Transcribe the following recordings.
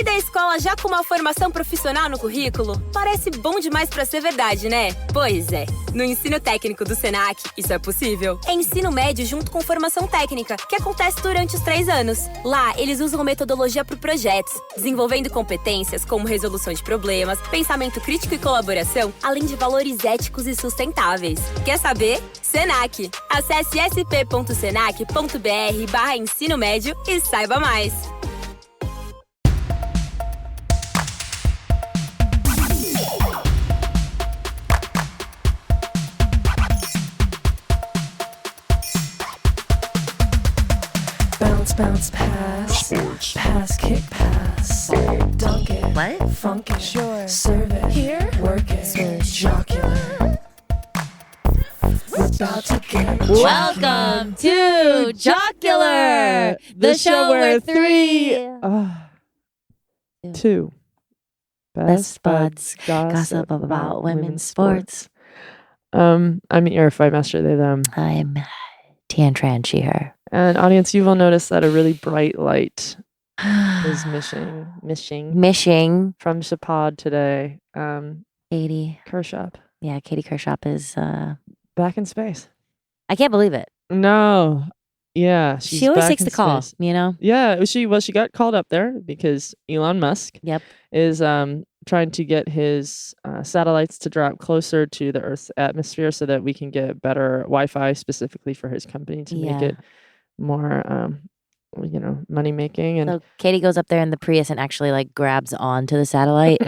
Sair da escola já com uma formação profissional no currículo? Parece bom demais pra ser verdade, né? Pois é. No ensino técnico do Senac, isso é possível. É ensino médio junto com formação técnica, que acontece durante os 3 anos. Lá, eles usam metodologia para projetos, desenvolvendo competências como resolução de problemas, pensamento crítico e colaboração, além de valores éticos e sustentáveis. Quer saber? Senac. Acesse sp.senac.br/ensino médio e saiba mais. Bounce, pass. Sports. Pass, kick, pass. Dunk it. What? Funk it. Sure. Serve it. Here. Work it. Jocular. We're about to get Welcome to Jocular, the show where 2 best buds gossip about women's sports. I'm E.R, master, they, them. I'm Tien and E.R. And audience, you will notice that a really bright light is missing from Chapad today. Katie Kershop. Yeah, Katie Kershop is back in space. I can't believe it. No. Yeah. She always takes the call, you know? Yeah. She got called up there because Elon Musk is trying to get his satellites to drop closer to the Earth's atmosphere so that we can get better Wi-Fi specifically for his company to make it more money making. And so Katie goes up there in the Prius and actually like grabs onto the satellite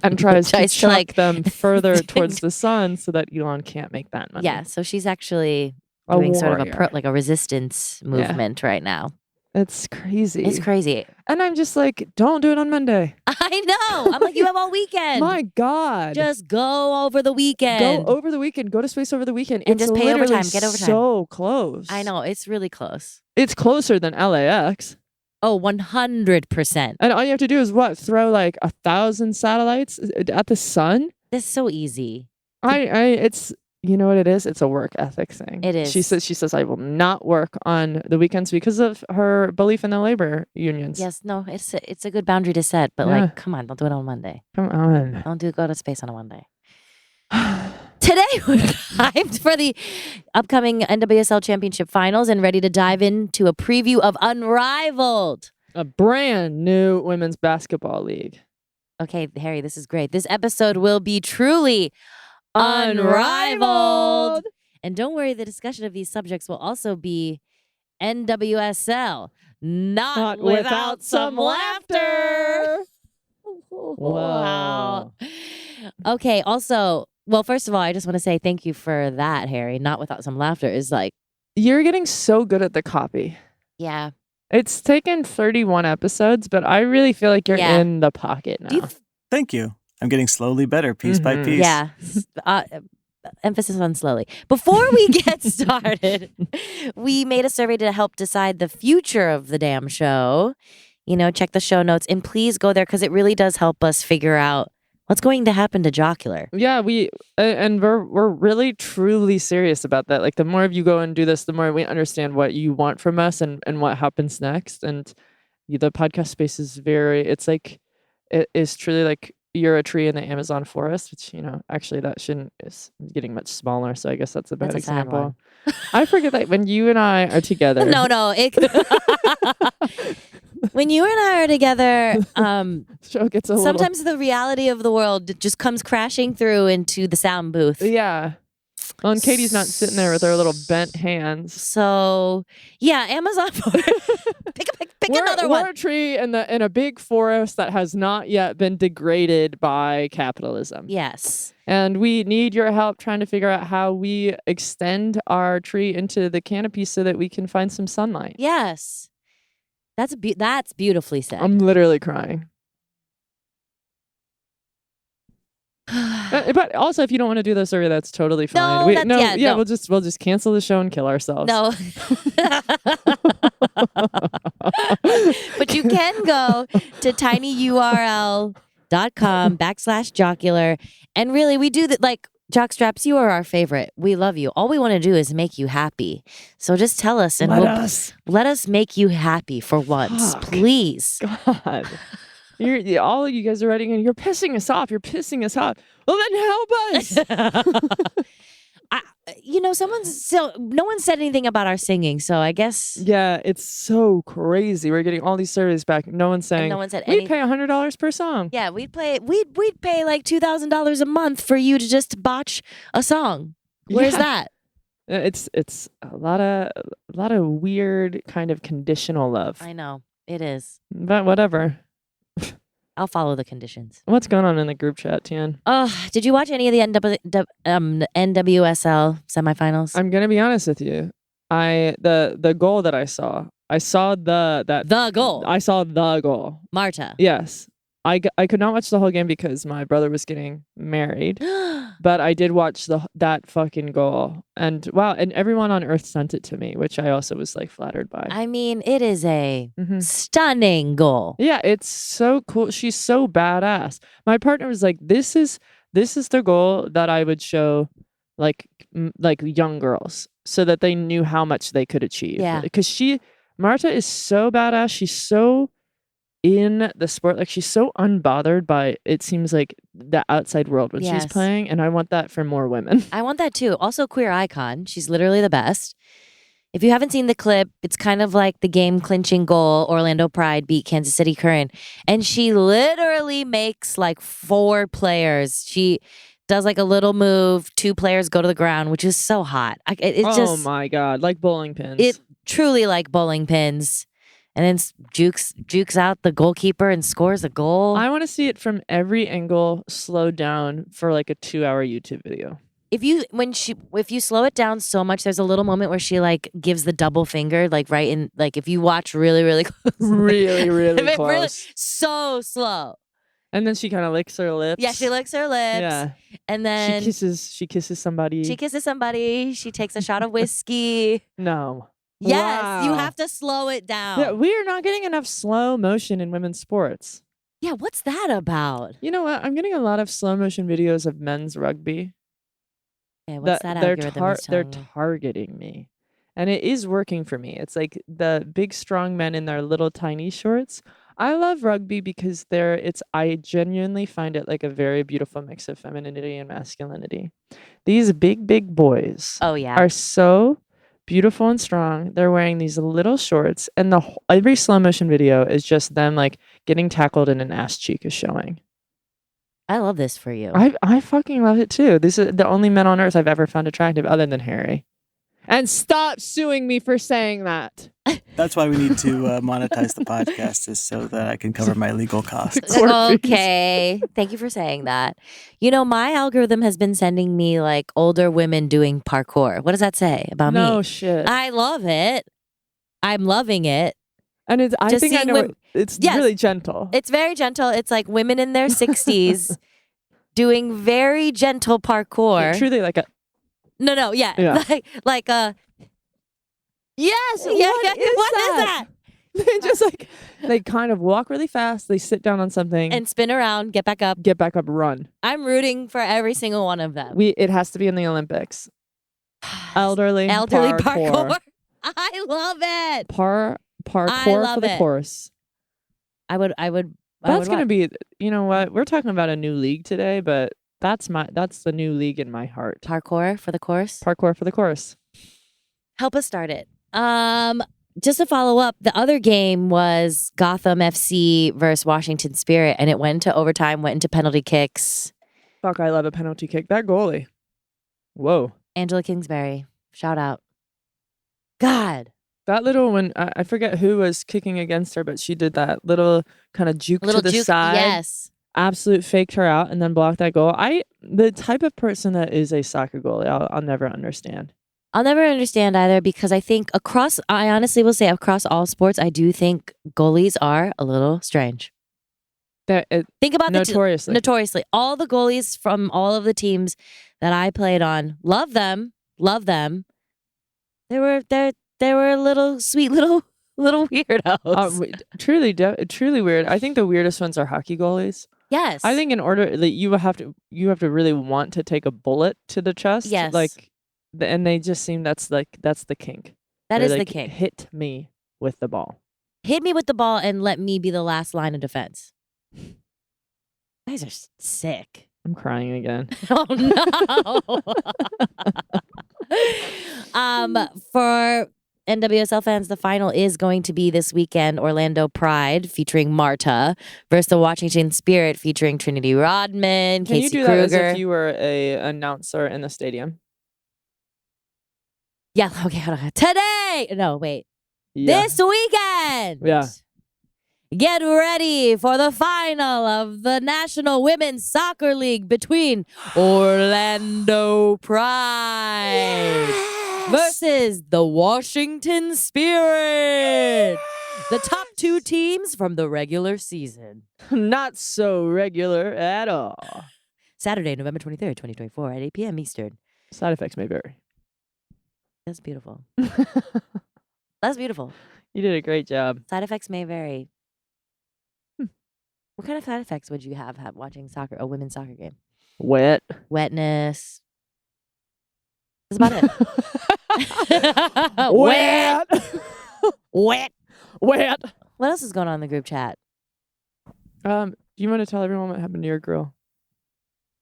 and tries to chuck them further towards the sun so that Elon can't make that money. Yeah, so she's actually doing sort of a resistance movement right now. It's crazy. It's crazy. And I'm just like, don't do it on Monday. I know. I'm like, you have all weekend. My God. Just go over the weekend. Go over the weekend. Go to space over the weekend. And just pay overtime. Get overtime. So close. I know. It's really close. It's closer than LAX. Oh, 100%. And all you have to do is what? Throw like 1,000 satellites at the sun? That's so easy. It's... You know what it is? It's a work ethic thing. It is. She says I will not work on the weekends because of her belief in the labor unions. Yes, no, it's a good boundary to set, but like, come on, don't do it on Monday. Come on. Don't go to space on a Monday. Today we're hyped for the upcoming NWSL Championship Finals and ready to dive into a preview of Unrivaled, a brand new women's basketball league. Okay, Harry, this is great. This episode will be truly Unrivaled. And don't worry, the discussion of these subjects will also be NWSL, not without some laughter. Wow. Okay, also, well, first of all, I just want to say thank you for that, Harry. Not without some laughter is like... You're getting so good at the copy. Yeah. It's taken 31 episodes, but I really feel like you're in the pocket now. Thank you. I'm getting slowly better, piece by piece. Yeah. Emphasis on slowly. Before we get started, we made a survey to help decide the future of the damn show. You know, check the show notes and please go there because it really does help us figure out what's going to happen to Jocular. Yeah, we're really truly serious about that. Like the more of you go and do this, the more we understand what you want from us and what happens next. And the podcast space is it is truly like you're a tree in the Amazon forest, which, actually that is getting much smaller. So I guess that's a bad example. I forget that when you and I are together. No. When you and I are together, show gets sometimes the reality of the world just comes crashing through into the sound booth. Yeah. Well, and Katie's not sitting there with her little bent hands. So, yeah, Amazon forest. Pick another one. We're a tree in a big forest that has not yet been degraded by capitalism. Yes. And we need your help trying to figure out how we extend our tree into the canopy so that we can find some sunlight. Yes. That's beautifully said. I'm literally crying. But also, if you don't want to do the survey, that's totally fine. No, we'll just cancel the show and kill ourselves. No. But you can go to tinyurl.com/jocular. And really, we do that. Like, Jockstraps, you are our favorite. We love you. All we want to do is make you happy. So just tell us and let us make you happy for once, please. God. All of you guys are writing in. You're pissing us off. You're pissing us off. Well, then help us. No one said anything about our singing, so I guess. Yeah, it's so crazy. We're getting all these surveys back. No one's saying. And no one said we'd pay $100 per song. Yeah, we'd pay like $2,000 a month for you to just botch a song. Where's that? It's a lot of weird kind of conditional love. I know it is, but whatever. I'll follow the conditions. What's going on in the group chat, Tien? Did you watch any of the NWSL semifinals? I'm gonna be honest with you. The goal that I saw the goal. I saw the goal. Marta. Yes. I could not watch the whole game because my brother was getting married, but I did watch that fucking goal. And wow, and everyone on earth sent it to me, which I also was like flattered by. I mean, it is a stunning goal. Yeah, it's so cool. She's so badass. My partner was like, this is the goal that I would show like young girls so that they knew how much they could achieve. Yeah. Because Marta is so badass. She's so in the sport, like she's so unbothered by, it seems like, the outside world when she's playing, and I want that for more women. I want that too. Also, queer icon. She's literally the best. If you haven't seen the clip, it's kind of like the game clinching goal. Orlando Pride beat Kansas City Current, and she literally makes like 4 players. She does like a little move, 2 players go to the ground, which is so hot. Oh my god, like bowling pins. It truly like bowling pins. And then jukes out the goalkeeper and scores a goal. I want to see it from every angle, slowed down for like a 2-hour YouTube video. If you slow it down so much, there's a little moment where she like gives the double finger, like right in, like if you watch really, really close. really close. Really, so slow. And then she kind of licks her lips. Yeah, she licks her lips. Yeah. And then she kisses somebody. She takes a shot of whiskey. No. Yes, wow. You have to slow it down. Yeah, we are not getting enough slow motion in women's sports. Yeah, what's that about? You know what? I'm getting a lot of slow motion videos of men's rugby. Yeah, what's that algorithm They're targeting me. And it is working for me. It's like the big strong men in their little tiny shorts. I love rugby because I genuinely find it like a very beautiful mix of femininity and masculinity. These big boys are so beautiful and strong. They're wearing these little shorts, and every slow motion video is just them like getting tackled and an ass cheek is showing. I love this for you. I fucking love it too. These are the only men on earth I've ever found attractive other than Harry. And stop suing me for saying that. That's why we need to monetize the podcast, is so that I can cover my legal costs. Okay. Thank you for saying that. You know, my algorithm has been sending me like older women doing parkour. What does that say about me? No shit. I love it. I'm loving it. And it's really gentle. It's very gentle. It's like women in their 60s doing very gentle parkour. Yeah, truly like a... No, yeah. Like a... Yes. What is that? They just like, they kind of walk really fast. They sit down on something. And spin around, get back up, run. I'm rooting for every single one of them. It has to be in the Olympics. Elderly parkour. I love it. Parkour for the course. I would. That's going to be, you know what? We're talking about a new league today, but that's the new league in my heart. Parkour for the course? Parkour for the course. Help us start it. Just to follow up, the other game was Gotham FC versus Washington Spirit, and it went into overtime, went into penalty kicks. Fuck, I love a penalty kick. That goalie. Whoa. Angela Kingsbury. Shout out. God. That little one, I forget who was kicking against her, but she did that little kind of juke to the side. Yes. Absolute faked her out and then blocked that goal. The type of person that is a soccer goalie, I'll never understand. I'll never understand either, because I think I honestly will say across all sports, I do think goalies are a little strange. Think about notoriously. All the goalies from all of the teams that I played on, love them. They were little sweet little weirdos. Truly weird. I think the weirdest ones are hockey goalies. Yes. I think in order that you have to really want to take a bullet to the chest. Yes. And they just seem that's the kink. That is the kink. Hit me with the ball. Hit me with the ball and let me be the last line of defense. You guys are sick. I'm crying again. Oh no. For NWSL fans, the final is going to be this weekend. Orlando Pride featuring Marta versus the Washington Spirit featuring Trinity Rodman, Can you Casey do Kruger. that as if you were a announcer in the stadium? Yeah, okay, hold on. Today! No, wait. Yeah. This weekend! Yeah. Get ready for the final of the National Women's Soccer League between Orlando Pride versus the Washington Spirit. The top 2 teams from the regular season. Not so regular at all. Saturday, November 23rd, 2024 at 8 p.m. Eastern. Side effects may vary. That's beautiful. That's beautiful. You did a great job. Side effects may vary. What kind of side effects would you have watching a women's soccer game? Wet. Wetness. That's about it. Wet. Wet. Wet. What else is going on in the group chat? Do you want to tell everyone what happened to your grill?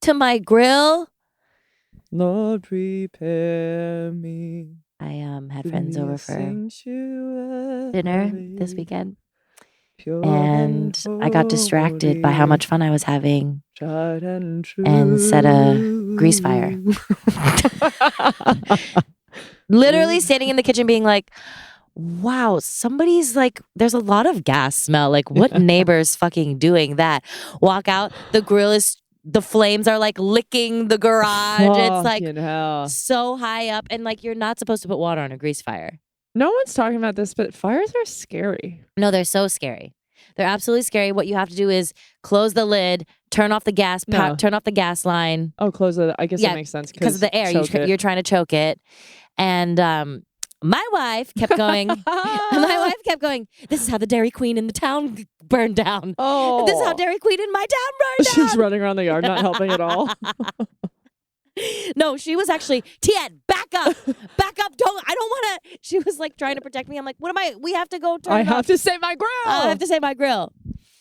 To my grill? Lord, prepare me. I had friends over for dinner this weekend. And I got distracted by how much fun I was having and set a grease fire. Literally standing in the kitchen being like, wow, somebody's like, there's a lot of gas smell. Like, what neighbor's fucking doing that? Walk out, the flames are like licking the garage. It's like hell. so high up. And like, you're not supposed to put water on a grease fire. No one's talking about this, but fires are scary. No, they're so scary. They're absolutely scary. What you have to do is close the lid, turn off the gas, turn off the gas line. Oh, close it. I guess that makes sense. Because of the air. You're trying to choke it. And my wife kept going. This is how the Dairy Queen in the town burned down. Oh. This is how Dairy Queen in my town burned down. She's running around the yard, not helping at all. No, she was actually, Tien, back up. Back up. I don't want to. She was like trying to protect me. I'm like, we have to go turn it off. I have to save my grill. I have to save my grill.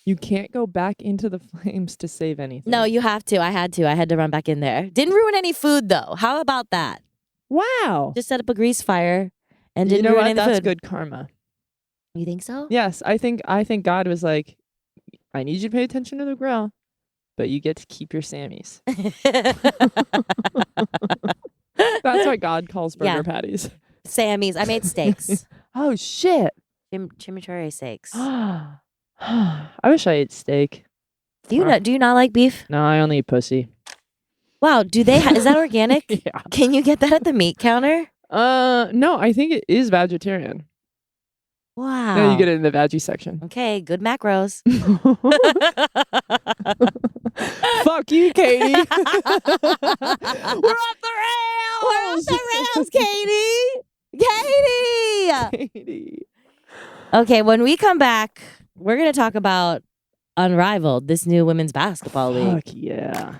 You can't go back into the flames to save anything. No, you have to. I had to run back in there. Didn't ruin any food though. How about that? Wow. Just set up a grease fire and didn't you know ruin what? any That's food. good karma. You think so? Yes, I think God was like, I need you to pay attention to the grill, but you get to keep your Sammys. That's what God calls burger patties. Sammy's. I made steaks. Oh shit. Chimichurri steaks. I wish I ate steak. Do you not like beef? No, I only eat pussy. Wow. Do they? Is that organic? Yeah. Can you get that at the meat counter? No, I think it is vegetarian. Wow. No, you get it in the veggie section. Okay, good macros. Fuck you, Katie. We're off the rails. We're off the rails, Katie. Katie. Okay, when we come back, we're gonna talk about Unrivaled, this new women's basketball league. Fuck yeah.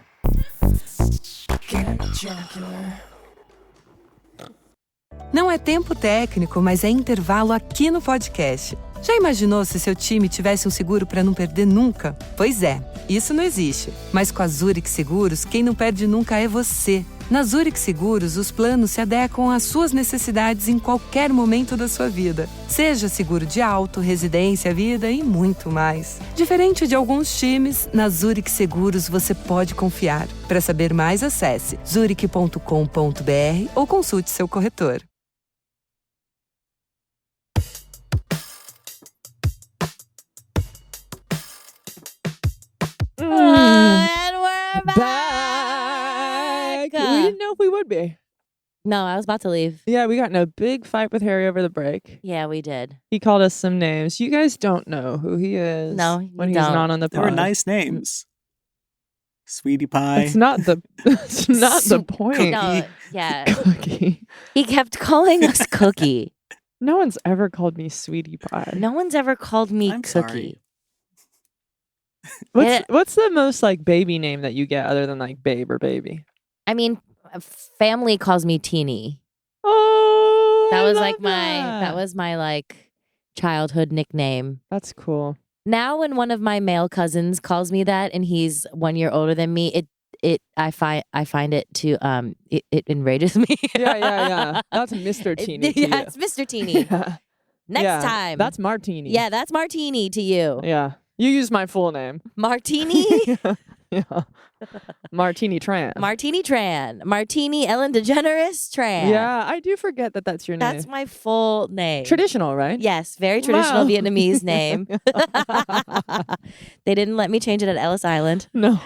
Não é tempo técnico, mas é intervalo aqui no podcast. Já imaginou se seu time tivesse um seguro para não perder nunca? Pois é, isso não existe. Mas com a Zurich Seguros, quem não perde nunca é você. Na Zurich Seguros, os planos se adequam às suas necessidades em qualquer momento da sua vida. Seja seguro de auto, residência, vida e muito mais. Diferente de alguns times, na Zurich Seguros você pode confiar. Para saber mais, acesse zurich.com.br ou consulte seu corretor. And we're Back. We didn't know if we would be. No, I was about to leave. Yeah, we got in a big fight with Harry over the break. Yeah, we did. He called us some names. You guys don't know who he is. No, when you he's don't. not on the They pod. were nice names. Sweetie Pie. It's not the. It's not the point. No, yeah. Cookie. He kept calling us Cookie. No one's ever called me Sweetie Pie. No one's ever called me I'm Cookie. sorry. What's the most like baby name that you get other than like babe or baby? I mean, family calls me Teeny. Oh, That I was love like that was my like childhood nickname. That's cool. Now when one of my male cousins calls me that and he's 1 year older than me, I find it to it enrages me. Yeah. That's Mr. Teeny. Yeah, it's Mr. Teeny. Yeah. Next time. That's Martini. Yeah, that's Martini to you. Yeah. You use my full name. Martini? Yeah. Martini Tran. Martini Tran. Martini Ellen DeGeneres Tran. Yeah, I do forget that that's your name. That's my full name. Traditional, right? Yes, very traditional Wow. Vietnamese name. They didn't let me change it at Ellis Island. No,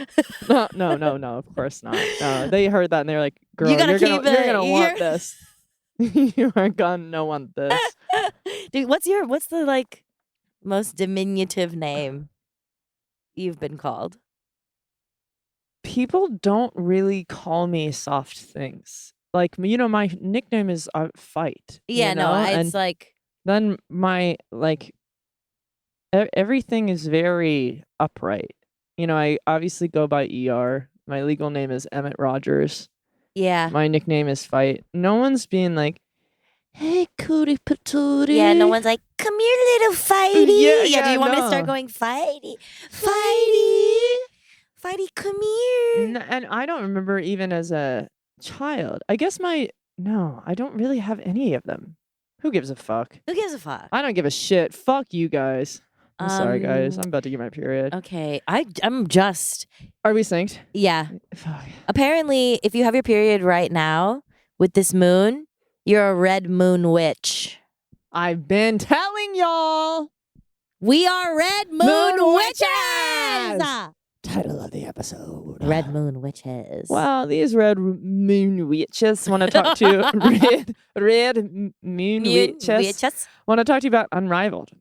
of course not. No, they heard that and they're like, girl, You gotta you're keep gonna it. want this. You are gonna want this. Dude, what's the like most diminutive name you've been called? People don't really call me soft things. Like, my nickname is Fight. Yeah, you know? it's And like then my, like, everything is very upright. I obviously go by E.R. My legal name is Emmett Rogers. yeah. My nickname is Fight. No one's being like, hey, cootie patootie. Yeah, no one's like, come here, little Fighty. Yeah, do you want me to no. start going, Fighty? Fighty? Fighty, come here. And I don't remember even as a child. I guess I don't really have any of them. Who gives a fuck? Who gives a fuck? I don't give a shit. Fuck you guys. I'm sorry, guys. I'm about to get my period. Okay, I'm just, Are we synced? yeah. Fuck. Apparently, if you have your period right now with this moon, you're a red moon witch. I've been telling y'all. We are red moon witches! Title of the episode. Red moon witches. Well, these red moon witches want to talk to red moon witches want to talk to you about Unrivaled,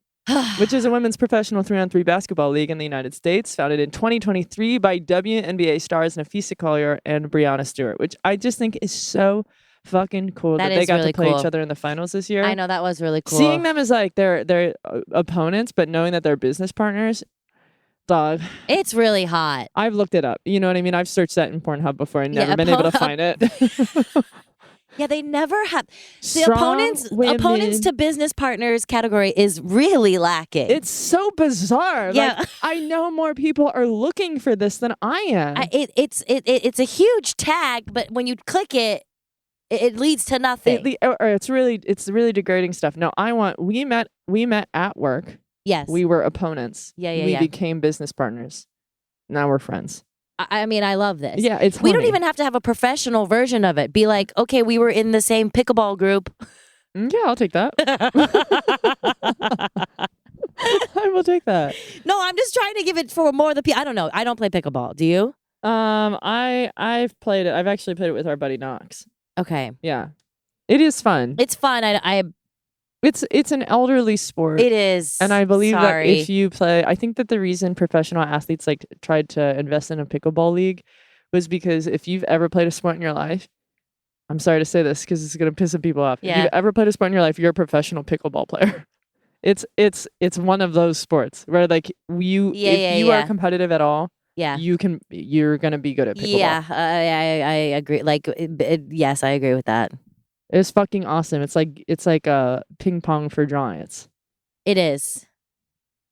which is a women's professional 3-on-3 basketball league in the United States, founded in 2023 by WNBA stars Nafisa Collier and Breanna Stewart, which I just think is so fucking cool that they got really to play cool. each other in the finals this year. I know, that was really cool. Seeing them as like their opponents, but knowing that they're business partners, dog. It's really hot. I've looked it up. You know what I mean? I've searched that in Pornhub before and never Yeah, been able to find it. Yeah, they never have. The Strong opponents women. to business partners category is really lacking. It's so bizarre. Yeah. Like, I know more people are looking for this than I am. It's a huge tag, but when you click it, it leads to nothing. It's really degrading stuff. No, we met at work. Yes. We were opponents. Yeah. We became business partners. Now we're friends. I mean, I love this. Yeah, it's We don't horny. even have to have a professional version of it. Be like, okay, we were in the same pickleball group. Yeah, I'll take that. I will take that. No, I'm just trying to give it for more of the people. I don't know. I don't play pickleball. Do you? I've played it. I've actually played it with our buddy Knox. Okay. Yeah. It is fun. It's fun. It's an elderly sport. It is. And I believe that Sorry. if you play, I think that the reason professional athletes like tried to invest in a pickleball league was because if you've ever played a sport in your life, I'm sorry to say this because it's going to piss some people off. Yeah. If you've ever played a sport in your life, you're a professional pickleball player. It's one of those sports where like if you are competitive at all, Yeah. you're going to be good at pickleball. Yeah. I agree. Like, yes, I agree with that. It's fucking awesome. It's like a ping pong for giants. It is.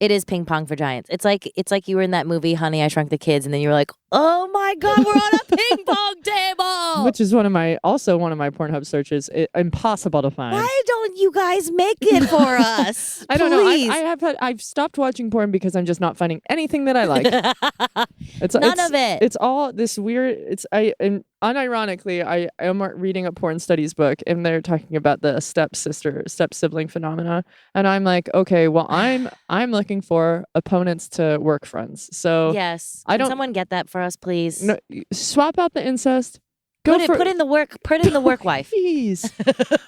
It is ping pong for giants. It's like you were in that movie, Honey, I Shrunk the Kids, and then you were like, oh my God, we're on a ping pong table. Which is one of my Pornhub searches. Impossible to find. Why don't you guys make it for us? I don't know. Please. I've stopped watching porn because I'm just not finding anything that I like. None of it. It's all this weird. And unironically, I am reading a porn studies book, and they're talking about the step sibling phenomena, and I'm like, okay, well, I'm looking for opponents to work friends. So Yes. I don't. Can someone get that for us, please? No, swap out the incest. Put in the work wife. Please.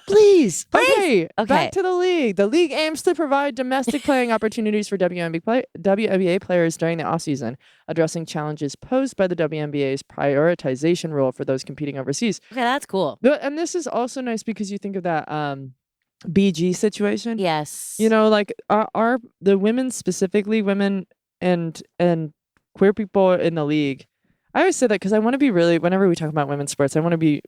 Please. Please. Okay. Back to the league. The league aims to provide domestic playing opportunities for WNBA players during the offseason, addressing challenges posed by the WNBA's prioritization rule for those competing overseas. Okay, that's cool. And this is also nice because you think of that BG situation. Yes. You know, like the women, specifically women and queer people in the league. I always say that because I want to be whenever we talk about women's sports, I want to be,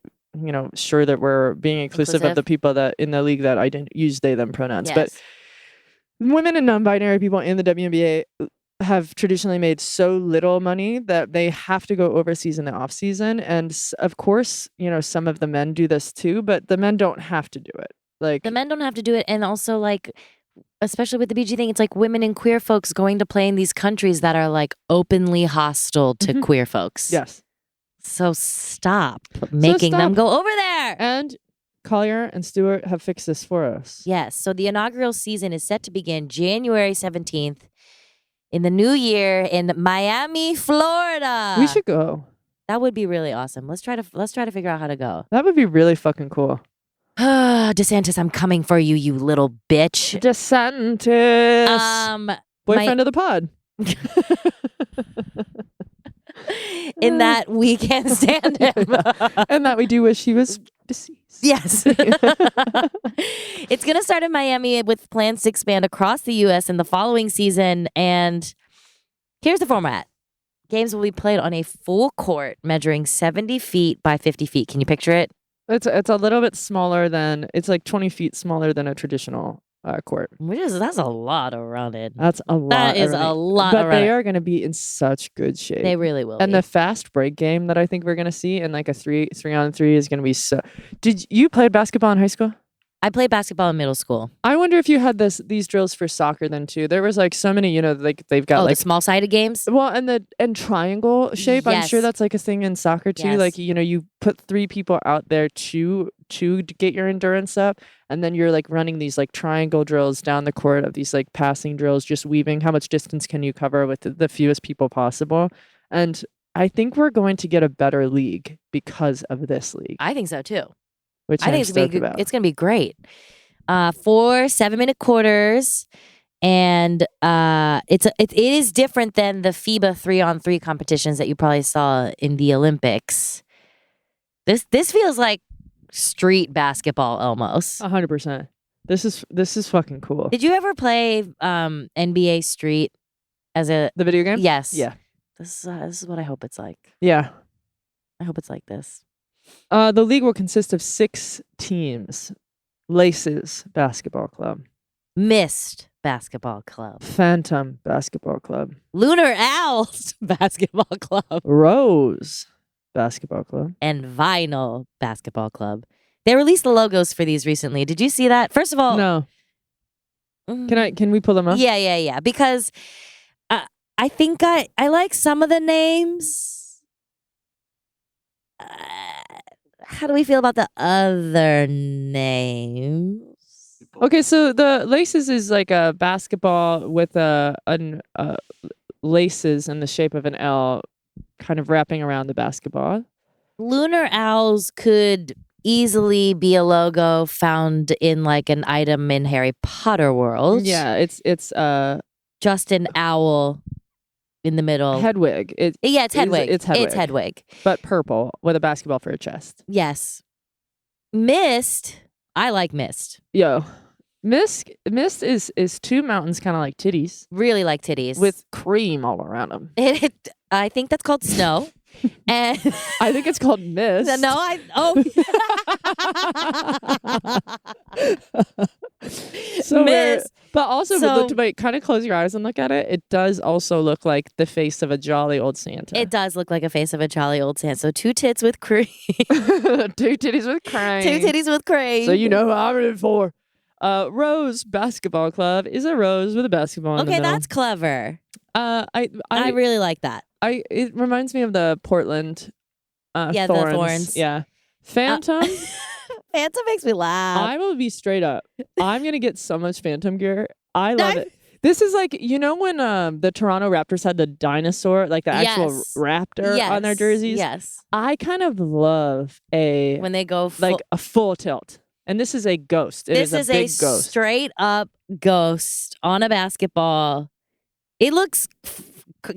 sure that we're being inclusive of the people that in the league that I didn't use they, them pronouns. Yes. But women and non-binary people in the WNBA have traditionally made so little money that they have to go overseas in the off season. And of course, some of the men do this too, but the men don't have to do it. Like The men don't have to do it. And also, like, especially with the BG thing, it's like women and queer folks going to play in these countries that are like openly hostile to queer folks. Yes. So stop making them go over there. And Collier and Stewart have fixed this for us. Yes. So the inaugural season is set to begin January 17th in the new year in Miami, Florida. We should go. That would be really awesome. Let's try to figure out how to go. That would be really fucking cool. DeSantis, I'm coming for you, you little bitch. DeSantis. Boyfriend of the pod. In that we can't stand him. And that we do wish he was deceased. Yes. It's going to start in Miami with plans to expand across the U.S. in the following season. And here's the format. Games will be played on a full court measuring 70 feet by 50 feet. Can you picture it? It's a little bit smaller than, it's like 20 feet smaller than a traditional court. That's a lot of running. That's a lot. That is a lot of But running. they are going to be in such good shape. They really will And be. the fast break game that I think we're going to see in like a 3-on-3 is going to be so. Did you play basketball in high school? I played basketball in middle school. I wonder if you had these drills for soccer then too. There was like so many, like they've got the like small-sided games? well, and triangle shape. I'm sure Yes. that's like a thing in soccer too. Yes. Like you put 3 people out there to get your endurance up, and then you're like running these like triangle drills down the court of these like passing drills, just weaving how much distance can you cover with the fewest people possible. And I think we're going to get a better league because of this league. I think so too. Which I think it's going to be great. 4 7-minute quarters, and it is different than the FIBA 3-on-3 competitions that you probably saw in the Olympics. This feels like street basketball almost. 100%. This is fucking cool. Did you ever play NBA Street as the video game? Yes. Yeah. This is what I hope it's like. Yeah. I hope it's like this. The league will consist of 6 teams. Laces Basketball Club. Mist Basketball Club. Phantom Basketball Club. Lunar Owls Basketball Club. Rose Basketball Club. And Vinyl Basketball Club. They released the logos for these recently. Did you see that? First of all, No. Can we pull them up? Yeah. Because I think I like some of the names. How do we feel about the other names? Okay, so the laces is like a basketball with laces in the shape of an L, kind of wrapping around the basketball. Lunar Owls could easily be a logo found in like an item in Harry Potter world. Yeah, it's just an owl in the middle. Hedwig. It's Hedwig. It's Hedwig. It's Hedwig. But purple with a basketball for a chest. Yes. Mist. I like Mist. Yo. Mist is 2 mountains kind of like titties. Really like titties. With cream all around them. I think that's called snow. And I think it's called mist. So mist. But also, kind of close your eyes and look at it. It does also look like the face of a jolly old Santa. It does look like a face of a jolly old Santa. So 2 tits with cream. 2 titties with cream. 2 titties with cream. So you know who I'm in for. Rose Basketball Club is a rose with a basketball in the middle. That's clever. I really like that. It reminds me of the Portland the Thorns. Thorns. Yeah. Phantom. Phantom makes me laugh. I will be straight up. I'm going to get so much Phantom gear. I love it. This is like, when the Toronto Raptors had the dinosaur, like the actual raptor on their jerseys? Yes. I kind of love when they go like a full tilt. And this is a ghost. This is a big ghost. Straight up ghost on a basketball. It looks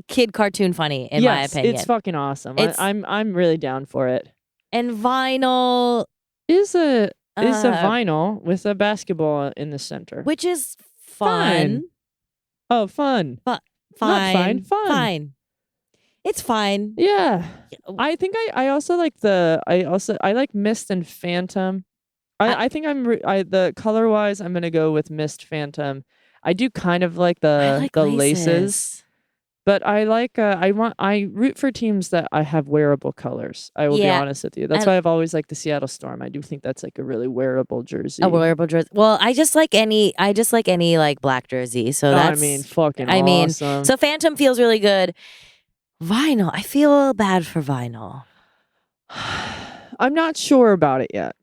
kid cartoon funny in my opinion. It's fucking awesome. I'm really down for it. And vinyl is a vinyl with a basketball in the center, which is fun. Oh, fun. Fine. Not fine. Fun. Fine. It's fine. Yeah. I think I also like I like Mist and Phantom. I think the color wise I'm gonna go with Mist Phantom. I do kind of like the laces. But I like I root for teams that I have wearable colors. I will be honest with you. That's why I've always liked the Seattle Storm. I do think that's like a really wearable jersey. A wearable jersey. Well, I just like any like black jersey. So that's fucking awesome. So Phantom feels really good. Vinyl. I feel bad for vinyl. I'm not sure about it yet.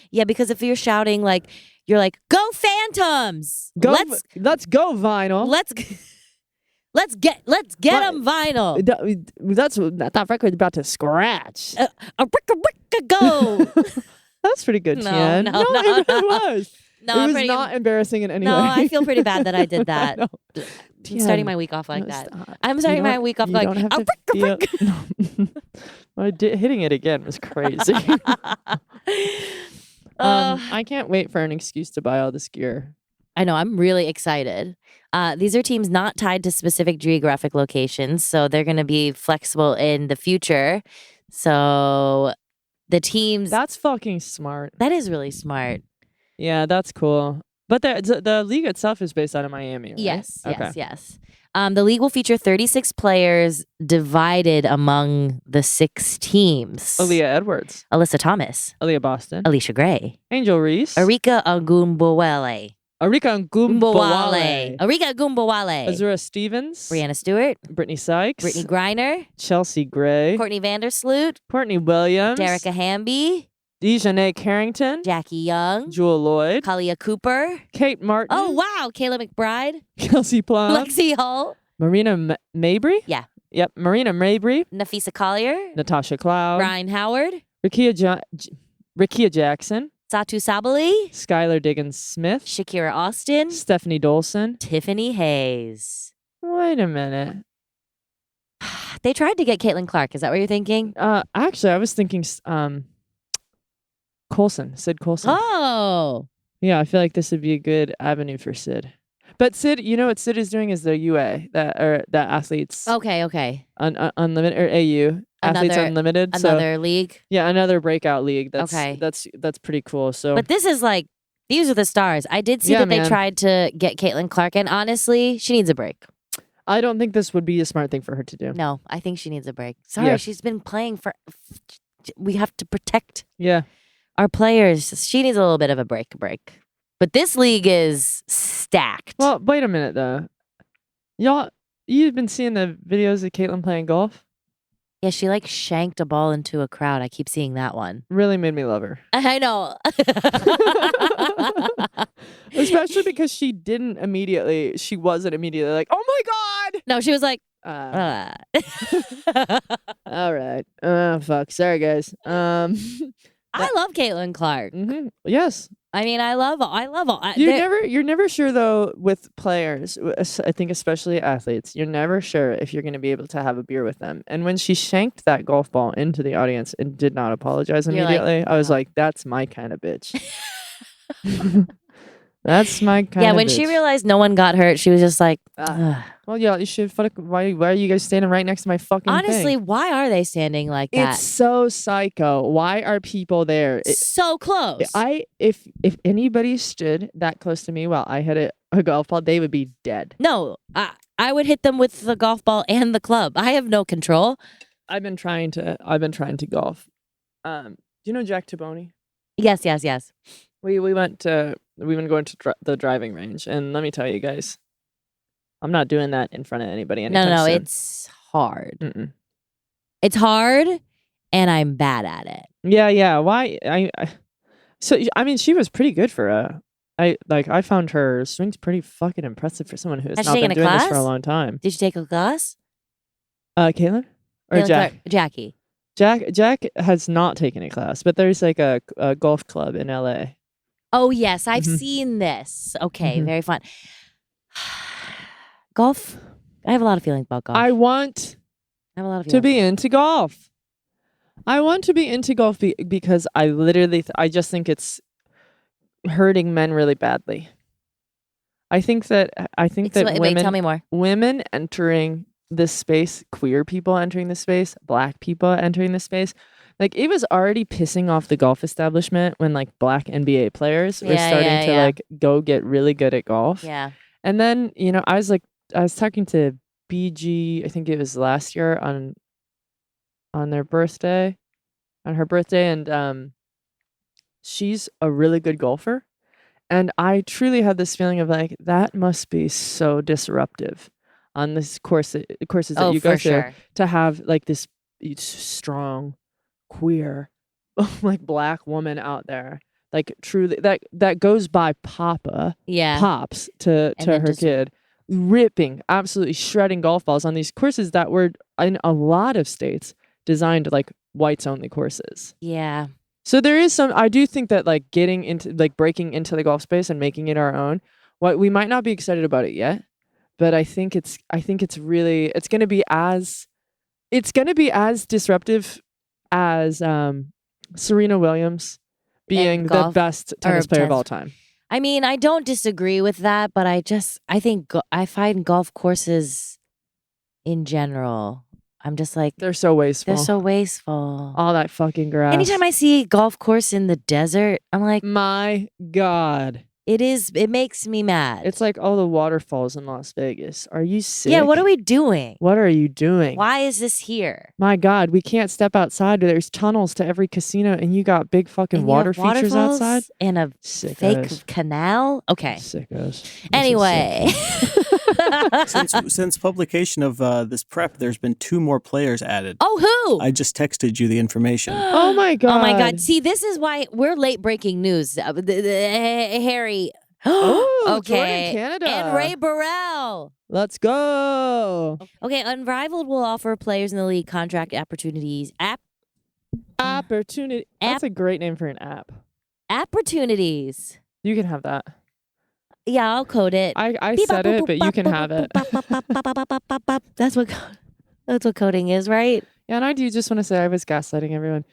Yeah, because if you're shouting like you're like, "Go Phantoms! Let's go vinyl. Let's get them vinyl. That record's about to scratch. A ricka go. That's pretty good, Tien. No, it really was. No, it was not embarrassing in any way. No, I feel pretty bad that I did that. I'm starting my week off like that. I'm starting my week off like hitting it again was crazy. I can't wait for an excuse to buy all this gear. I know. I'm really excited. These are teams not tied to specific geographic locations, so they're going to be flexible in the future. So the teams... That's fucking smart. That is really smart. Yeah, that's cool. But the league itself is based out of Miami, right? Yes. The league will feature 36 players divided among the 6 teams. Aaliyah Edwards. Alyssa Thomas. Aaliyah Boston. Alicia Gray. Angel Reese. Arika Ogunbowale. Arika Ogunbowale. Azura Stevens. Brianna Stewart. Brittany Sykes. Brittany Griner. Chelsea Gray. Courtney Vandersloot. Courtney Williams. Derica Hamby. Dejanay Carrington. Jackie Young. Jewel Lloyd. Kalia Cooper. Kate Martin. Oh, wow. Kayla McBride. Kelsey Plum. Lexi Hull. Marina Mabry. Yeah. Yep. Marina Mabry. Nafisa Collier. Natasha Cloud. Ryan Howard. Rikia Jackson. Satu Sabali. Skylar Diggins Smith. Shakira Austin. Stephanie Dolson. Tiffany Hayes. Wait a minute. They tried to get Caitlin Clark. Is that what you're thinking? Actually, I was thinking Coulson. Sid Coulson. Oh. Yeah, I feel like this would be a good avenue for Sid. But Sid, you know what Sid is doing is the UA, that athletes. Okay. Unlimited or AU. Athletes Unlimited. Another league. Yeah, another breakout league. That's pretty cool. So, but this is like, these are the stars. I did see that they tried to get Caitlin Clark, and honestly, she needs a break. I don't think this would be a smart thing for her to do. No, I think she needs a break. Sorry, she's been playing for. We have to protect. Our players. She needs a little bit of a break. But this league is stacked. Well, wait a minute though. You've been seeing the videos of Caitlin playing golf? Yeah, she like shanked a ball into a crowd. I keep seeing that one. Really made me love her. I know. Especially because she wasn't immediately like, oh my God. No, she was like, all right. Fuck. Sorry, guys. I love Caitlin Clark. Mm-hmm. Yes. I mean, I love You're never sure though with players. I think especially athletes, you're never sure if you're going to be able to have a beer with them. And when she shanked that golf ball into the audience and did not apologize immediately, I was like, "That's my kind of bitch." That's my kind of bitch. Yeah, when she realized no one got hurt, she was just like, well, yeah, you should. Why are you guys standing right next to my fucking honestly, thing? why are they standing like that? It's so psycho. Why are people there? So close. If anybody stood that close to me while I had a golf ball, they would be dead. No, I would hit them with the golf ball and the club. I have no control. I've been trying to golf. Do you know Jack Taboni? Yes. We've been going to the driving range, and let me tell you guys, I'm not doing that in front of anybody anytime No, soon. it's hard. Mm-mm. It's hard, and I'm bad at it. Yeah. Why? I mean, she was pretty good for I found her swings pretty fucking impressive for someone who has not been doing this for a long time. Did you take a class? Caitlin or Jack? Jackie. Jack has not taken a class, but there's like a golf club in LA. Oh, yes. I've seen this. Okay. Very fun. Golf. I have a lot of feelings about golf. I want to be into golf. I want to be into golf because I just think it's hurting men really badly. I think that women, wait, tell me more. Women entering this space, queer people entering this space, black people entering this space, like it was already pissing off the golf establishment when like black NBA players were starting to like go get really good at golf. Yeah. And then, I was talking to BG, I think it was last year on her birthday, and she's a really good golfer. And I truly had this feeling of like, that must be so disruptive on this courses that you go for through sure. to have like this strong, queer, like black woman out there. Like truly that goes by pops to her kid, ripping, absolutely shredding golf balls on these courses that were in a lot of states designed like whites only courses. Yeah. So there is I do think that like getting into like breaking into the golf space and making it our own, we might not be excited about it yet, but I think it's going to be as disruptive as Serena Williams being the best tennis player of all time. I mean, I don't disagree with that, but I think I find golf courses in general, I'm just like, they're so wasteful. All that fucking grass. Anytime I see a golf course in the desert, I'm like, my God. It makes me mad. It's like all the waterfalls in Las Vegas. Are you sick? Yeah, what are we doing? What are you doing? Why is this here? My God, we can't step outside. There's tunnels to every casino, and you got big fucking water features outside. And a fake canal? Okay. Sickos. Anyway. Since publication of this prep, there's been 2 more players added. Oh, who? I just texted you the information. Oh my God. Oh my God. See, this is why we're late breaking news. Harry. Oh, okay. Jordan Canada. And Ray Burrell. Let's go. Okay, Unrivaled will offer players in the league contract opportunities. Opportunity. That's a great name for an app. Opportunities. You can have that. Yeah, I'll code it. I said it, but you can have it. That's what coding is, right? Yeah, and I do just want to say I was gaslighting everyone.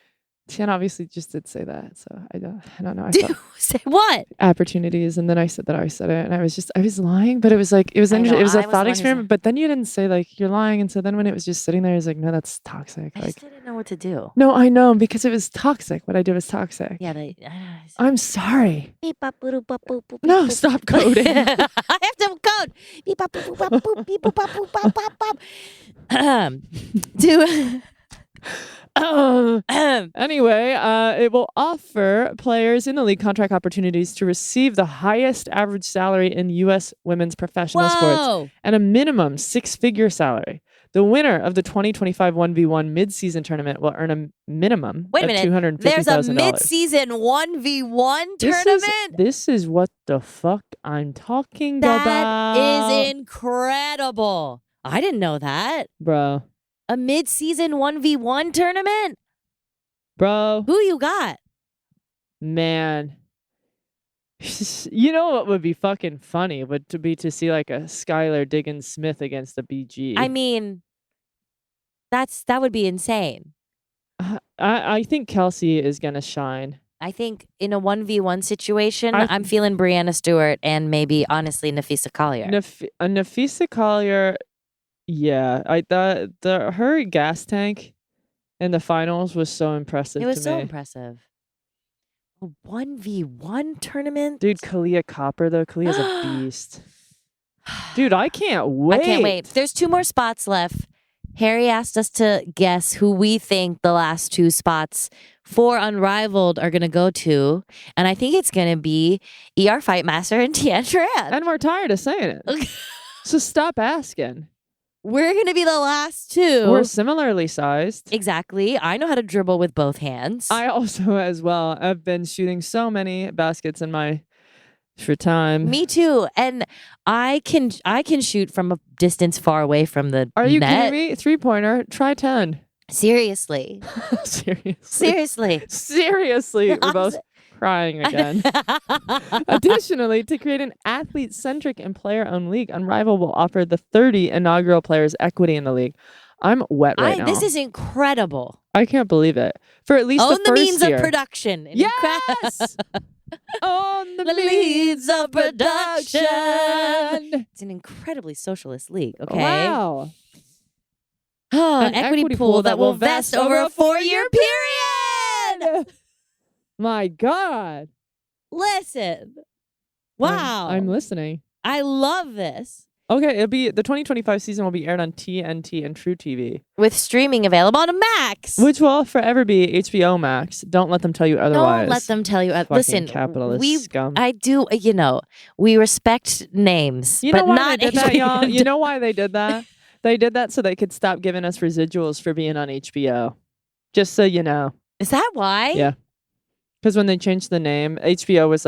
Tien obviously just did say that, so I don't know. Say what? Opportunities, and then I said that I said it, and I was lying, but it was like it was interesting. It was a thought experiment, but then you didn't say like you're lying, and so then when it was just sitting there, I was like, no, that's toxic. I like just didn't know what to do. No, I know because it was toxic. What I did was toxic. Yeah, I'm sorry. Beep, bop, boop, boop, boop, boop, No, boop. stop coding. I have to code. Beep, bop, boop, boop, boop, beep, boop, bop, boop, bop, bop, bop. Anyway, it will offer players in the league contract opportunities to receive the highest average salary in U.S. women's professional sports and a minimum 6-figure salary. The winner of the 2025 1v1 mid-season tournament will earn a minimum of $250,000. There's a mid-season 1v1 tournament? This is what the fuck I'm talking about. That is incredible. I didn't know that. Bro. A mid-season 1v1 tournament? Bro. Who you got? Man. You know what would be fucking funny would to see like a Skylar Diggins Smith against the BG. I mean, that would be insane. I think Kelsey is going to shine. I think in a 1v1 situation, I'm feeling Brianna Stewart and maybe, honestly, Nafisa Collier. Nafisa Collier, yeah. Her gas tank in the finals was so impressive to me. It was so impressive. A 1v1 tournament? Dude, Kalia Copper, though. Kalia's a beast. Dude, I can't wait. I can't wait. There's 2 more spots left. Harry asked us to guess who we think the last 2 spots for Unrivaled are going to go to. And I think it's going to be ER Fightmaster and Tien and E.R. And we're tired of saying it. So stop asking. We're going to be the last 2. We're similarly sized. Exactly. I know how to dribble with both hands. I also, as well, I've been shooting so many baskets in my free time. Me too. And I can shoot from a distance far away from the Are you net. kidding me? 3-pointer. Try 10. Seriously. Seriously. We're both crying again. Additionally, to create an athlete-centric and player-owned league, Unrivaled will offer the 30 inaugural players equity in the league. I'm wet right now. This is incredible. I can't believe it. For at least Own the first means year. of production. Yes! On the means of production. It's an incredibly socialist league, okay? Wow. An equity pool that will vest over a 4-year period. My God. Listen. Wow. I'm listening. I love this. Okay, it'll be the 2025 season will be aired on TNT and True TV, With streaming available on Max. which will forever be HBO Max. Don't let them tell you otherwise. Don't let them tell you. Fucking Listen, capitalist scum. I do. We respect names, You but know why not they did that, HBO. y'all? You know why they did that? They did that so they could stop giving us residuals for being on HBO. Just so you know. Is that why? Yeah. Because when they changed the name, HBO was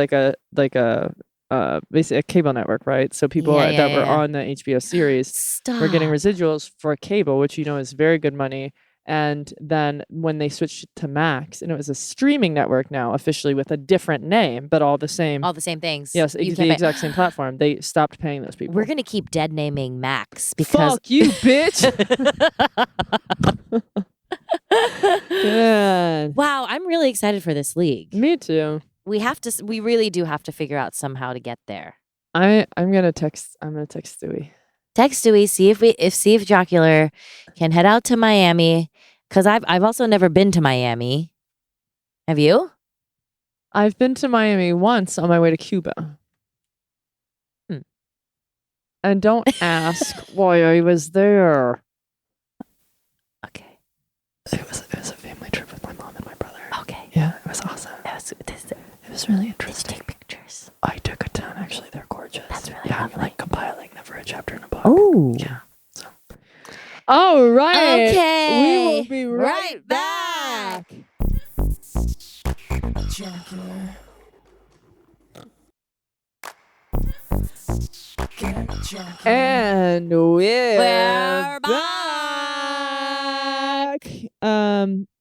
basically a cable network, right? So people that were on the HBO series were getting residuals for cable, which is very good money. And then when they switched to Max, and it was a streaming network now, officially with a different name, but all the same things. Yes, the exact same platform. They stopped paying those people. We're gonna keep dead naming Max because fuck you, bitch. God. Wow, I'm really excited for this league. Me too. We really do have to figure out somehow to get there. I'm gonna text Stewie. Text Stewie, see if Jocular can head out to Miami, because I've also never been to Miami. Have you? I've been to Miami once on my way to Cuba. And don't ask why I was there. Okay. It was a family trip with my mom and my brother. Okay. Yeah, it was awesome. It was really interesting. Take pictures. I took a ton. Actually, they're gorgeous. That's really I'm lovely. compiling them for a chapter in a book. Oh. Yeah. So. All right. Okay. We will be right back. And we're back.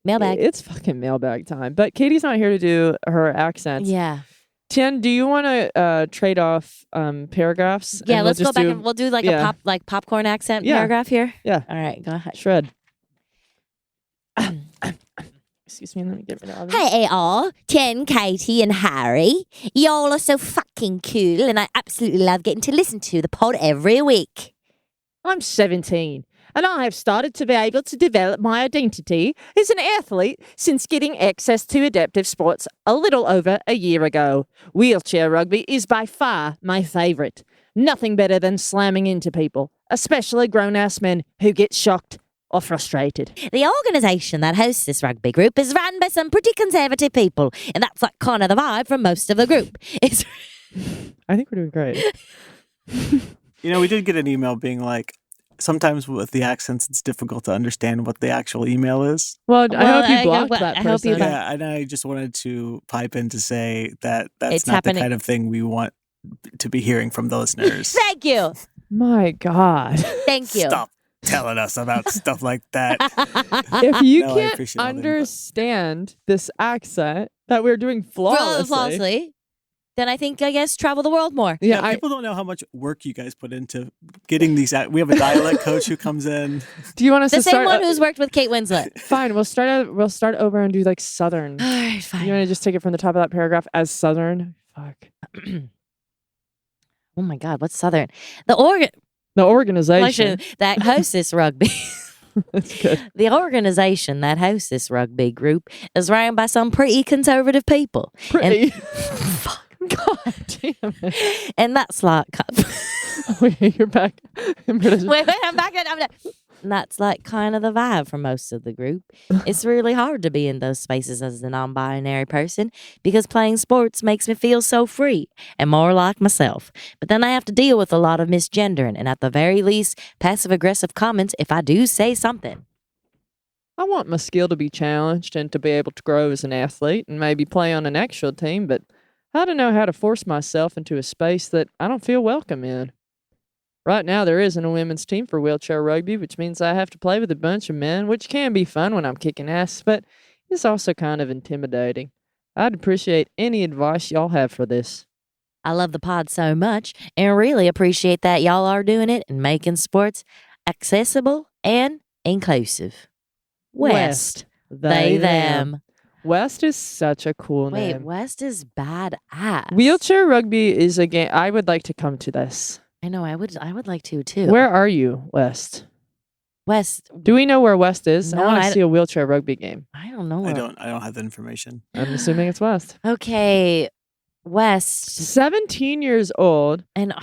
Mailbag. It's fucking mailbag time. But Katie's not here to do her accents. Yeah. Tien, do you want to trade off paragraphs? Yeah, and let's we'll go back just and we'll do a popcorn accent Yeah. paragraph here. Yeah. All right, go ahead. Shred. Excuse me, let me get rid of it. Hey all, Tien, Katie and Harry. Y'all are so fucking cool and I absolutely love getting to listen to the pod every week. I'm 17 and I have started to be able to develop my identity as an athlete since getting access to adaptive sports a little over a year ago. Wheelchair rugby is by far my favourite. Nothing better than slamming into people, especially grown-ass men who get shocked or frustrated. The organisation that hosts this rugby group is run by some pretty conservative people, and that's like kind of the vibe from most of the group. It's I think we're doing great. We did get an email being like, sometimes with the accents, it's difficult to understand what the actual email is. Well, I hope you blocked that I hope you person. Yeah, and I just wanted to pipe in to say that that's It's not happening. the kind of thing we want to be hearing from the listeners. Thank you. My God. Thank you. Stop telling us about stuff like that. If you No, I can't appreciate all the input. understand this accent that we're doing flawlessly. Then I guess travel the world more. Yeah, People don't know how much work you guys put into getting these. We have a dialect coach who comes in. do you want us The to same start? one who's worked with Kate Winslet. Fine, we'll start over and do like Southern. All right, fine. You want to just take it from the top of that paragraph as Southern? Fuck. Oh my God, what's Southern? The organization. that hosts this rugby. That's good. The organization that hosts this rugby group is run by some pretty conservative people. Pretty. Fuck. God damn it. And that's like... Wait, you're back. Wait, I'm back. And that's like kind of the vibe for most of the group. It's really hard to be in those spaces as a non-binary person because playing sports makes me feel so free and more like myself. But then I have to deal with a lot of misgendering and at the very least, passive-aggressive comments if I do say something. I want my skill to be challenged and to be able to grow as an athlete and maybe play on an actual team, but I don't know how to force myself into a space that I don't feel welcome in. Right now, there isn't a women's team for wheelchair rugby, which means I have to play with a bunch of men, which can be fun when I'm kicking ass, but it's also kind of intimidating. I'd appreciate any advice y'all have for this. I love the pod so much and really appreciate that y'all are doing it and making sports accessible and inclusive. West. They, them. West is such a cool Wait, name. West is badass. Wheelchair rugby is a game. I would like to come to this. I know, I would like to too. Where are you, West? West? Do we know where West is? No, I want I to see a wheelchair rugby game. I don't know. I don't have the information. I'm assuming it's West. Okay, West. 17 years old. And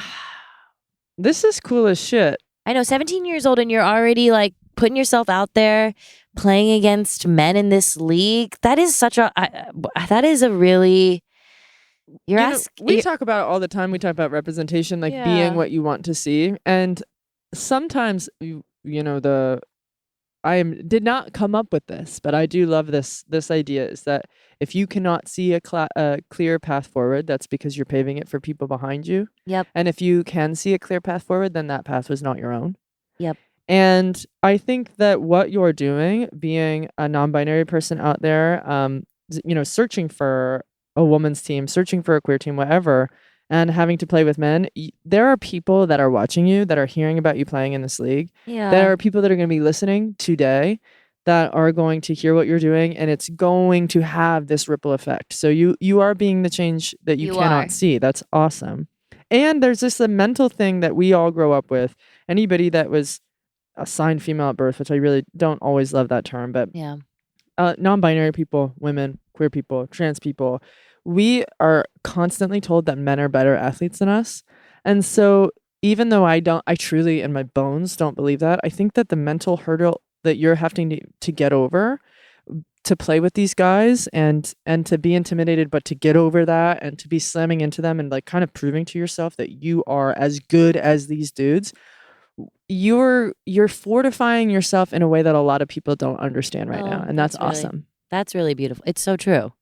This is cool as shit. I know, 17 years old and you're already like putting yourself out there, playing against men in this league. That is that is a really, we talk about it all the time. We talk about representation, like Yeah. being what you want to see. And sometimes, did not come up with this, but I do love this idea is that if you cannot see a clear path forward, that's because you're paving it for people behind you. Yep. And if you can see a clear path forward, then that path was not your own. Yep. And I think that what you're doing, being a non-binary person out there, searching for a woman's team, searching for a queer team, whatever, and having to play with men, there are people that are watching you, that are hearing about you playing in this league. Yeah. There are people that are going to be listening today that are going to hear what you're doing, and it's going to have this ripple effect. So you are being the change that you cannot see. That's awesome. And there's this mental thing that we all grow up with. Anybody that was assigned female at birth, which I really don't always love that term, but Yeah. Non-binary people, women, queer people, trans people, we are constantly told that men are better athletes than us. And so even though I truly in my bones don't believe that, I think that the mental hurdle that you're having to get over to play with these guys and to be intimidated, but to get over that and to be slamming into them and like kind of proving to yourself that you are as good as these dudes, you're fortifying yourself in a way that a lot of people don't understand right now. And that's awesome. That's really beautiful. It's so true.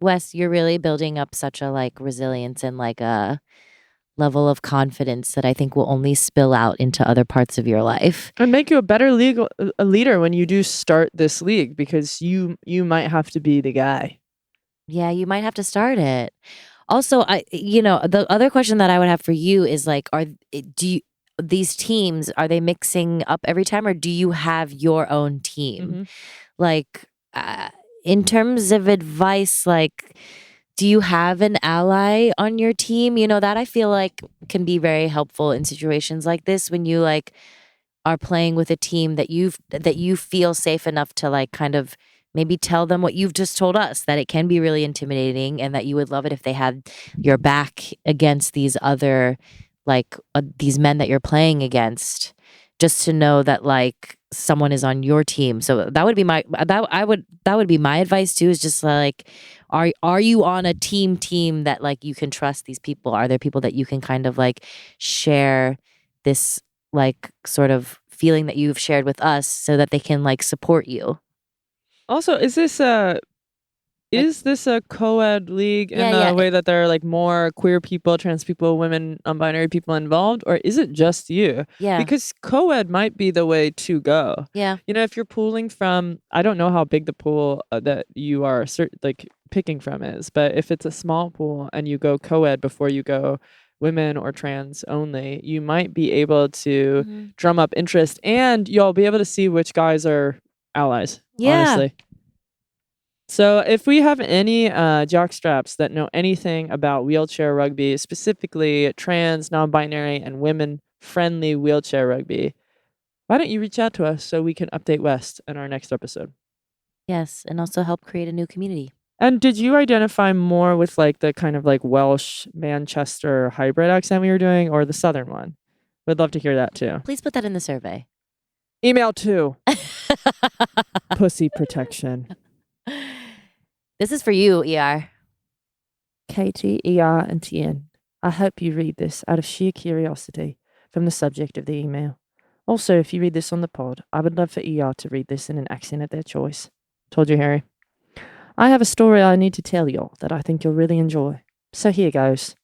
Wes, you're really building up such a like resilience and like a level of confidence that I think will only spill out into other parts of your life. And make you a better leader when you do start this league, because you might have to be the guy. Yeah, you might have to start it. Also, the other question that I would have for you is like, these teams, are they mixing up every time, or do you have your own team? Mm-hmm. Like, in terms of advice, like, do you have an ally on your team? That I feel like can be very helpful in situations like this when you like are playing with a team that you feel safe enough to like kind of maybe tell them what you've just told us, that it can be really intimidating and that you would love it if they had your back against these other like these men that you're playing against, just to know that like someone is on your team. So that would be my advice too, is just like, are you on a team that like you can trust these people? Are there people that you can kind of like share this like sort of feeling that you've shared with us so that they can like support you? Also, is this a co-ed league in the way that there are like more queer people, trans people, women, non-binary people involved, or is it just you? Yeah. Because co-ed might be the way to go. Yeah. If you're pooling from, I don't know how big the pool that you are picking from is, but if it's a small pool and you go co-ed before you go women or trans only, you might be able to drum up interest, and you'll be able to see which guys are allies. Yeah. Honestly. So if we have any jockstraps that know anything about wheelchair rugby, specifically trans, non-binary, and women-friendly wheelchair rugby, why don't you reach out to us so we can update West in our next episode? Yes, and also help create a new community. And did you identify more with like the kind of like Welsh Manchester hybrid accent we were doing, or the Southern one? We'd love to hear that too. Please put that in the survey. Email to Pussy Protection. This is for you, E.R. Katie, E.R. and Tien, I hope you read this out of sheer curiosity from the subject of the email. Also, if you read this on the pod, I would love for E.R. to read this in an accent of their choice. Told you, Harry. I have a story I need to tell y'all that I think you'll really enjoy. So here goes.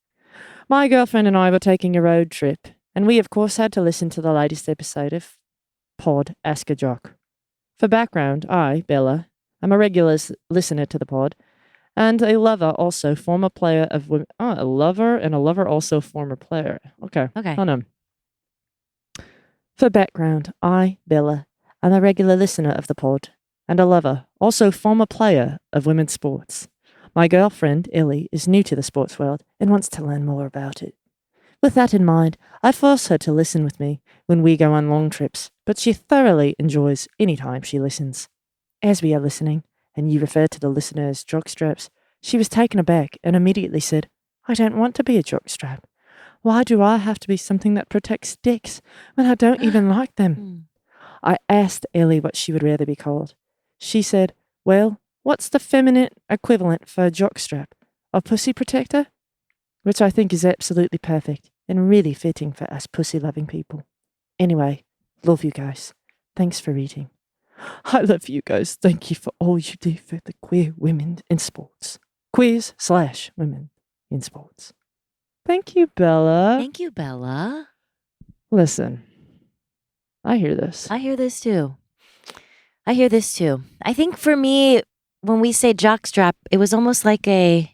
My girlfriend and I were taking a road trip, and we of course had to listen to the latest episode of Pod Ask a Jock. For background, I, Bella, I'm a regular listener to the pod, and a lover also former player of women. Oh, a lover and a lover also former player. Okay. Hold on. For background, I, Bella, am a regular listener of the pod, and a lover, also former player of women's sports. My girlfriend, Ellie, is new to the sports world and wants to learn more about it. With that in mind, I force her to listen with me when we go on long trips, but she thoroughly enjoys any time she listens. As we are listening, and you refer to the listener as jockstraps, she was taken aback and immediately said, I don't want to be a jockstrap. Why do I have to be something that protects dicks when I don't even like them? I asked Ellie what she would rather be called. She said, well, what's the feminine equivalent for a jockstrap? A pussy protector? Which I think is absolutely perfect and really fitting for us pussy-loving people. Anyway, love you guys. Thanks for reading. I love you guys. Thank you for all you do for the queer women in sports. Queers/women in sports. Thank you, Bella. Thank you, Bella. Listen, I hear this. I hear this too. I think for me, when we say jockstrap, it was almost like taking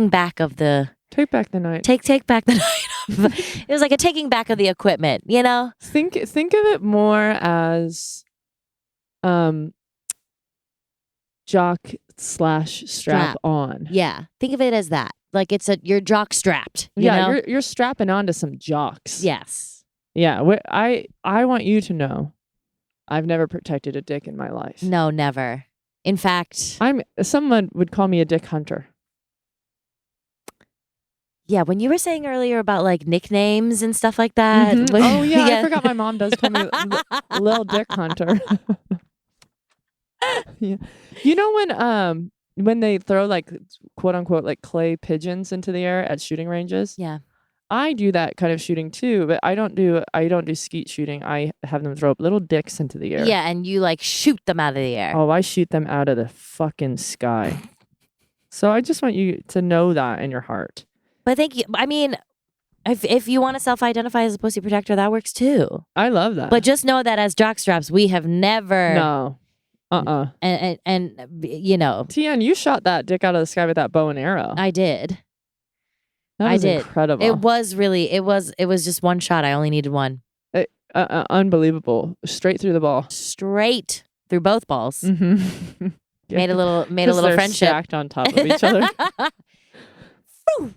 back of the Take back the night. take back the night. It was like a taking back of the equipment, you know? Think of it more as jock/strap on. Yeah. Think of it as that. Like you're jock strapped. You Yeah, know? you're strapping onto some jocks. Yes. Yeah, I want you to know I've never protected a dick in my life. No, never. In fact, someone would call me a dick hunter. yeah, when you were saying earlier about like nicknames and stuff like that. Mhm. Oh yeah, I forgot my mom does call me Lil Dick Hunter. Yeah. You know when they throw like quote unquote like clay pigeons into the air at shooting ranges? Yeah. I do that kind of shooting too, but I don't do skeet shooting. I have them throw up little dicks into the air. Yeah, and you like shoot them out of the air. Oh, I shoot them out of the fucking sky. So I just want you to know that in your heart. But I mean, if you want to self-identify as a pussy protector, that works too. I love that. But just know that as jockstraps, we have never. No. And you know. Tien, you shot that dick out of the sky with that bow and arrow. I did. That was incredible. It was just one shot. I only needed one. Unbelievable. Straight through the ball. Straight through both balls. Mm-hmm. Made a little they're friendship. Stacked on top of each other.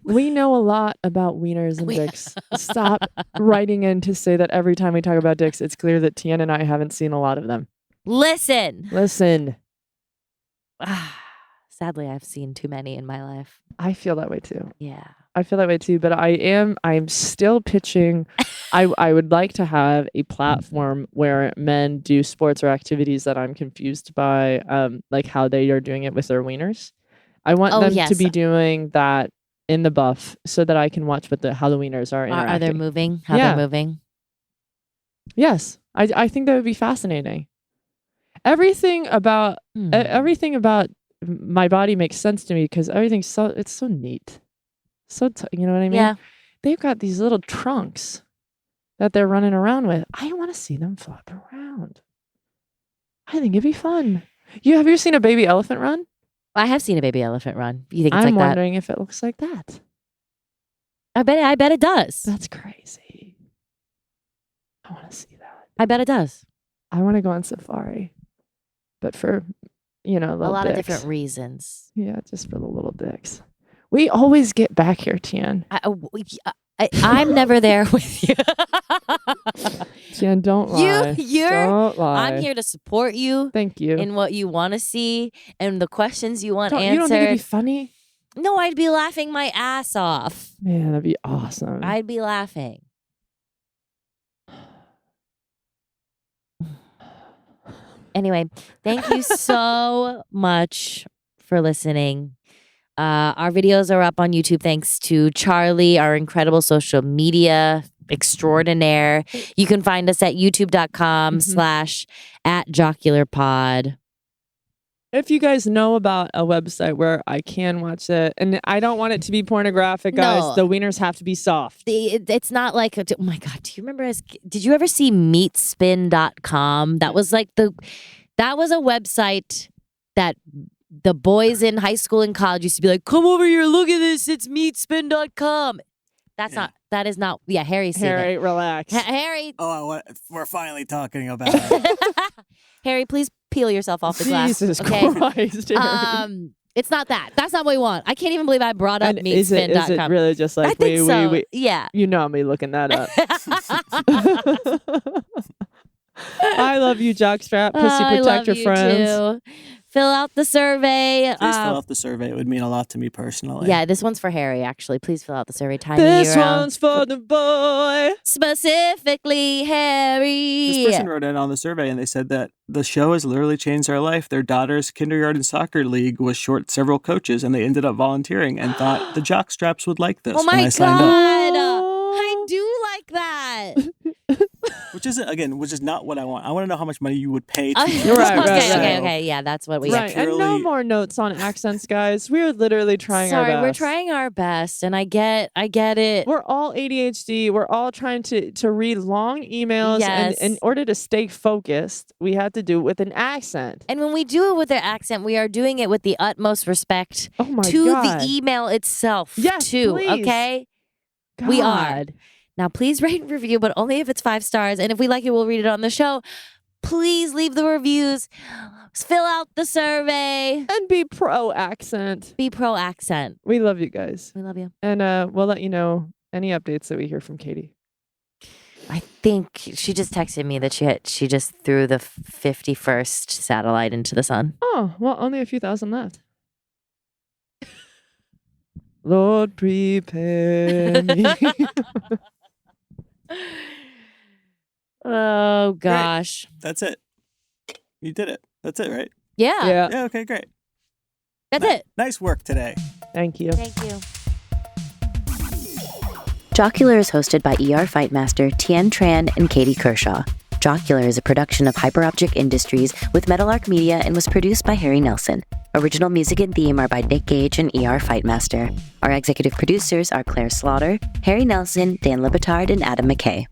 We know a lot about wieners and dicks. Stop writing in to say that every time we talk about dicks, it's clear that Tien and I haven't seen a lot of them. Listen. Sadly, I've seen too many in my life. I feel that way too. Yeah. I feel that way too, but I'm still pitching. I would like to have a platform where men do sports or activities that I'm confused by, like how they are doing it with their wieners. I want them to be doing that in the buff so that I can watch what how the wieners are interacting. Are they moving? How they're moving? Yes. I think that would be fascinating. Everything about my body makes sense to me because everything's it's so neat. You know what I mean? Yeah. They've got these little trunks that they're running around with. I want to see them flop around. I think it'd be fun. Have you seen a baby elephant run? I have seen a baby elephant run. You think it's I'm like that? wondering if it looks like that. I bet it does. That's crazy. I want to see that. I bet it does. I want to go on safari, but for a lot of different reasons. Yeah, just for the little dicks. We always get back here, Tien. I'm never there with you. Tien, don't lie. Don't lie. I'm here to support you. Thank you. In what you want to see and the questions you want answered. You don't think it'd be funny? No, I'd be laughing my ass off. Man, that'd be awesome. I'd be laughing. Anyway, thank you so much for listening. Our videos are up on YouTube thanks to Charlie, our incredible social media extraordinaire. You can find us at youtube.com/@jocularpod. If you guys know about a website where I can watch it, and I don't want it to be pornographic, guys. No. The wieners have to be soft. It's not like, oh my God, do you remember, did you ever see meatspin.com? That was like that was a website that the boys in high school and college used to be like, come over here, look at this, it's meatspin.com. That is not, Harry's seen it. Harry, relax. Harry. Oh, we're finally talking about it. Harry, please peel yourself off the glass. Jesus Christ, Harry. It's not that. That's not what we want. I can't even believe I brought up meatspin.com. Is it really just like, I think so. Yeah. You know me looking that up. I love you, Jockstrap. Pussy protect your friends. Too. Fill out the survey. Please fill out the survey. It would mean a lot to me personally. Yeah, this one's for Harry, actually. Please fill out the survey. This one's for the boy. Specifically, Harry. This person wrote in on the survey and they said that the show has literally changed their life. Their daughter's kindergarten soccer league was short several coaches and they ended up volunteering and thought the jock straps would like this Oh when my I signed up. I do like that. Which is not what I want. I want to know how much money you would pay to Okay. Yeah, that's what we Right, and no more notes on accents, guys. We are literally trying our best. We're trying our best, and I get it. We're all ADHD. We're all trying to read long emails, and in order to stay focused, we have to do it with an accent. And when we do it with an accent, we are doing it with the utmost respect to the email itself, too. Please. Okay? God. We are. Now, please rate and review, but only if it's 5 stars. And if we like it, we'll read it on the show. Please leave the reviews. Fill out the survey. And be pro accent. Be pro accent. We love you guys. We love you. And we'll let you know any updates that we hear from Katie. I think she just texted me that she just threw the 51st satellite into the sun. Oh, well, only a few thousand left. Lord, prepare me. Oh, gosh. Great. That's it. You did it. That's it, right? Yeah. Yeah, okay, great. That's it. Nice work today. Thank you. Thank you. Jocular is hosted by E.R. Fightmaster, Tien, and Katie Kershaw. Jocular is a production of Hyperobject Industries with Meadowlark Media and was produced by Harry Nelson. Original music and theme are by Nick Gage and E.R. Fightmaster. Our executive producers are Claire Slaughter, Harry Nelson, Dan Libetard, and Adam McKay.